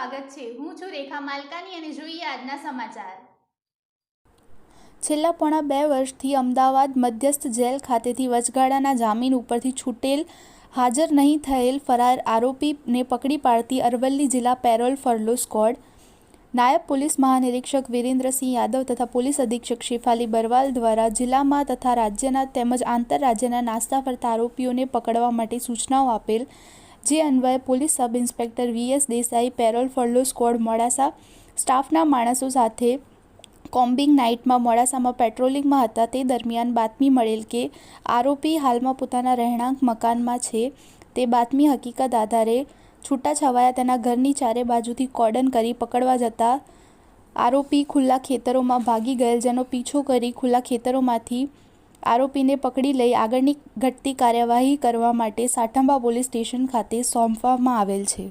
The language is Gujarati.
સ્વાગત છે। હું છું રેખા માલકાની અને જોઈએ આજના સમાચાર। છેલ્લા પોણા 2 વર્ષથી અમદાવાદ મધ્યસ્થ જેલ ખાતેથી વચગાળાના જામીન ઉપરથી છૂટેલ હાજર નહીં થયેલ ફરાર આરોપીને પકડી પાડતી અરવલ્લી જિલ્લા પેરોલ ફરલો સ્ક્વોડ, નાયબ પોલીસ મહાનિરીક્ષક વિરેન્દ્રસિંહ યાદવ તથા પોલીસ અધિક્ષક શેફાલી બરવાલ દ્વારા જિલ્લામાં તથા રાજ્યના તેમજ આંતરરાજ્યના નાસ્તા ફરતા આરોપીઓને પકડવા માટે સૂચનાઓ આપેલ, જે અન્વયે police sub inspector V S. Desai parole furlough squad Modasa સ્ટાફના માણસો સાથે કોમ્બિંગ નાઇટમાં મોડાસામાં પેટ્રોલિંગમાં હતા તે દરમિયાન બાતમી મળેલ કે આરોપી હાલમાં પોતાના રહેણાંક મકાનમાં છે। તે બાતમી હકીકત આધારે છૂટાછવાયા તેના ઘરની ચારે બાજુથી કોર્ડન કરી પકડવા જતા આરોપી ખુલ્લા ખેતરોમાં ભાગી ગયેલ, જેનો પીછો કરી ખુલ્લા ખેતરોમાંથી આરોપીને પકડી લઈ આગળની ઘટતી કાર્યવાહી કરવા માટે સાઠંબા પોલીસ સ્ટેશન ખાતે સોંપવામાં આવેલ છે।